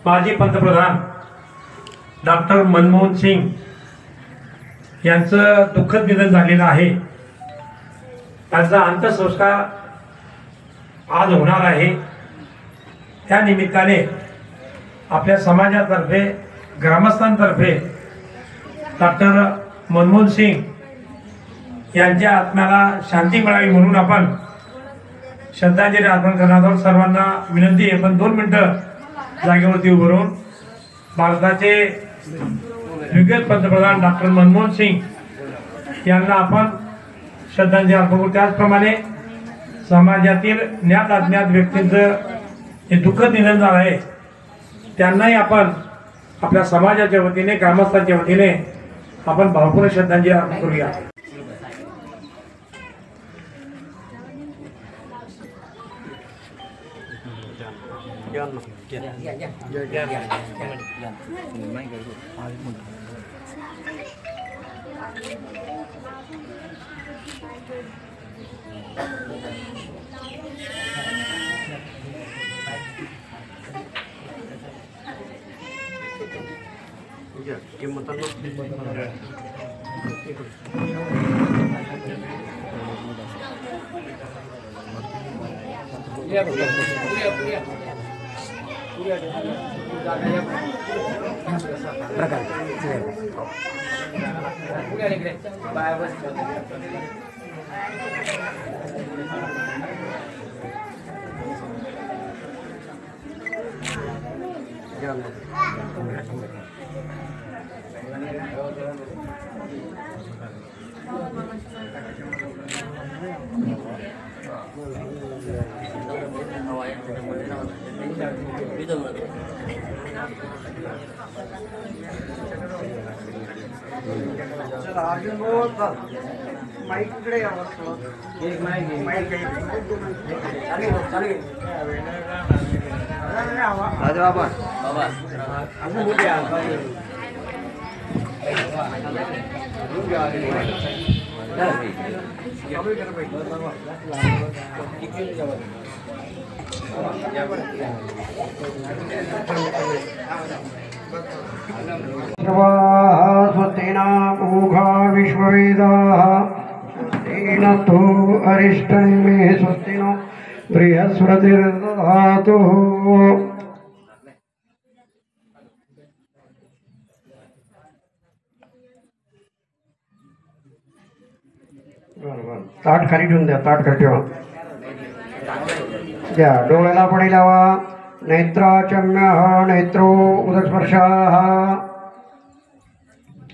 माजी पंतप्रधान डॉक्टर मनमोहन सिंग यांचं दुःखद निधन झालेलं आहे। त्यांचा अंत्यसंस्कार आज होणार आहे। त्या निमित्ताने आपल्या समाजातर्फे ग्रामस्थांतर्फे डॉक्टर मनमोहन सिंग यांच्या आत्म्याला शांती मिळावी म्हणून आपण श्रद्धांजली अर्पण करणार आहोत। सर्वांना विनंती आहे पण 2 मिनिटं जागेवरती उभं राहून भारताचे दिग्गज पंतप्रधान डॉक्टर मनमोहन सिंग यांना आपण श्रद्धांजली अर्पण करू। त्याचप्रमाणे समाजातील ज्ञात अज्ञात व्यक्तींचं हे दुःखद निधन झालं आहे, त्यांनाही आपण आपल्या समाजाच्या वतीने ग्रामस्थांच्या वतीने आपण भावपूर्ण श्रद्धांजली अर्पण करूया। स्वस्तिना पूषा विश्ववेदाः स्वस्तिनस्तु अरिष्टनेमिः स्वस्तिनो बृहस्पतिर्दधातु। ताट खाली ठेवून द्या, ताट खाली ठेवा द्या। डोळ्याला पडी लावा। नेत्राचम्यः नेत्रो उदस्पर्शाः।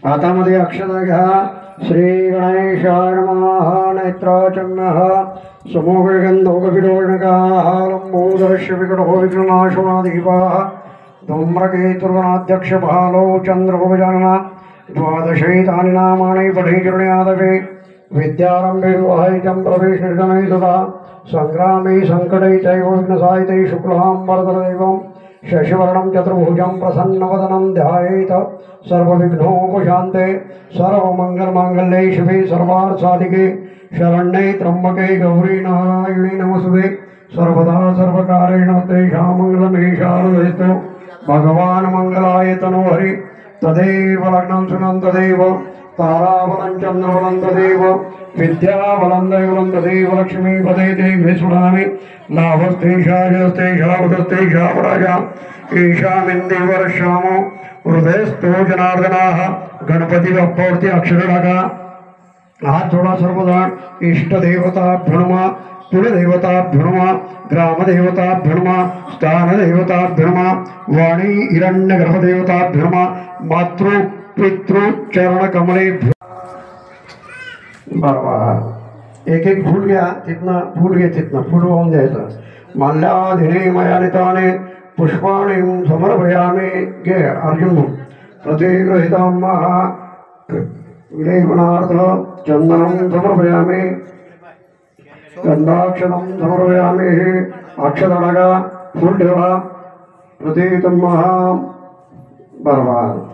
हातामध्ये अक्षता घ्या। श्री गणेशाय नमः। नेत्राचम्यः समूहगन्धोकविडोणकाः लम्बोदरस्य विकटो विघ्ननाशनाधिपाः धूम्रकेतुर्गणाध्यक्ष भालो चन्द्रगोपजानना 12 तानि नामानि पठेचुर्ण्यादवे विद्यारम्भे विवाहितं प्रवेशनिर्गमे तथा संग्रामे संकटे चैव विघ्नसायिते शुक्लां वरददेवं शशिवर्णं चतुर्भुजं प्रसन्नवदनं ध्यायेत सर्वविघ्नोपशान्ते। सर्वमङ्गलमाङ्गल्ये शिवे सर्वार्थसाधिके शरण्ये त्र्यम्बके गौरी नारायणी नमोस्तुते। सर्वदा सर्वकारेण तेषां मङ्गलमेषानुदयतु। भगवान् मङ्गलाय तनोहरि तदेव लग्नं सुनं तदेव ताराबलं चन्द्रबलं तदेव विद्याबलं दैवलं तदेव लक्ष्मीपदे देवी सुरामि लाभस्तेषा उदस्तेषा पराजा ईशामिन्देवरश्यामो हृदयस्थो जनार्दनाः। गणपती बाप्पावरती अक्षर टाका। हात जोडा सर्वजण। इष्टदेवताभ्यो नमः, कुलदेवताभ्यो नमः, ग्रामदेवताभ्यो नमः, स्थानदेवताभ्यो नमः, वाणी हिरण्यगर्भदेवताभ्यो नमः, मातृ पितृ चरण कमले। बरोबर एक एक फूल घ्या, तिथनं फूल घे, तिथनं फूल वाहून द्यायचं। माल्याधिने मयानिताने पुष्पाणि समर्पयामि। घे अर्जुन प्रतिगृहीतं महा विलेपनार्थ चंदनं समर्पयामि गंधाक्षतं समर्पयामि। अक्षतडगा फूल ठेवा प्रतिगृहीतं महा। बरोबर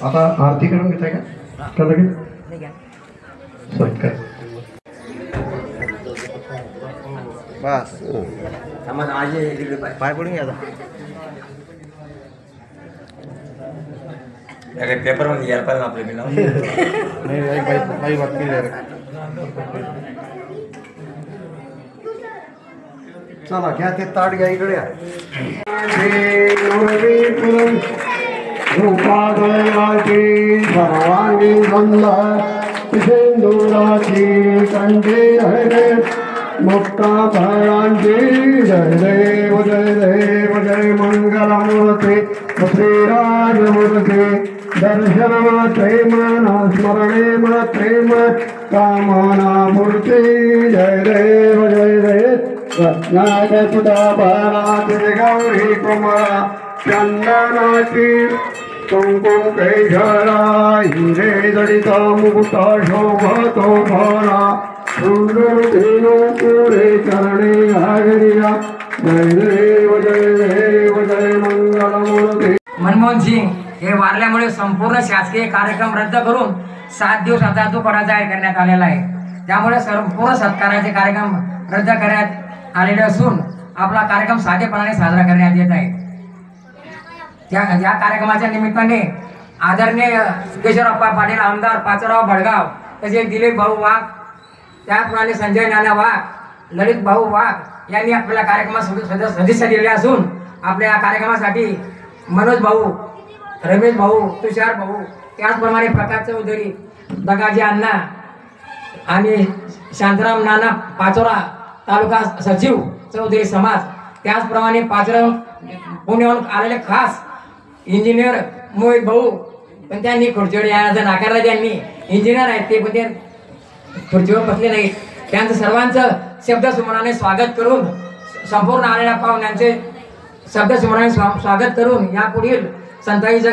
आता आरती करून घेताय का लगेच? सत्कार बस पाय पडून घ्या पेपर मध्ये यायला पाहिजे आपले मी नाही बात केली चला घ्या ते ताट घ्या इकडे या. रूपादयाची सर्वांगी गंधा सिंदुराची कंठी हरे मुक्ता फळांची जय देव जय मंगलमूर्ती श्रीराजमूर्ती दर्शन मात्रे मन स्मरणे मात्रे कामना मूर्ती जय देव रत्नागतुदा बालाची गौरी कुमारा चंदनाची कुंकुम कैशरा हिरे जडिता मुकुटा शोभतो भारा सुंदर धेनु पुरे चरणे घागरिया जय मंगलमूर्ती. मनमोहन सिंग हे वारल्यामुळे संपूर्ण शासकीय कार्यक्रम रद्द करून 7 दिवस आता दुपारा जाहीर करण्यात आलेला आहे. त्यामुळे संपूर्ण सत्काराचे कार्यक्रम रद्द करण्यात आलेले असून आपला कार्यक्रम साधेपणाने साजरा करण्यात येत आहे. या कार्यक्रमाच्या निमित्ताने आदरणीय केशवराव पाटील आमदार पाचोराव भडगाव तसेच दिलीप भाऊ वाघ त्याचप्रमाणे संजय नाना वाघ ललित भाऊ वाघ यांनी आपल्या कार्यक्रमात सदस्य दिले असून आपल्या कार्यक्रमासाठी मनोज भाऊ रमेश भाऊ तुषार भाऊ त्याचप्रमाणे प्रकाश चौधरी दगाजी अण्णा आणि शांताराम नाना पाचोरा तालुका सचिव चौधरी समाज त्याचप्रमाणे पाचोरा पुण्याहून आलेले खास इंजिनियर मोहित भाऊ पण त्यांनी खुर्चीवर यायचं नाकारला. त्यांनी इंजिनियर आहेत ते पण ते खुर्चीवर बसले नाहीत. त्यांचं सर्वांचं शब्दसुमनाने स्वागत करून संपूर्ण आलेल्या पाहुण्यांचे शब्दसुमनाने स्वागत करून या पुढील संताईचं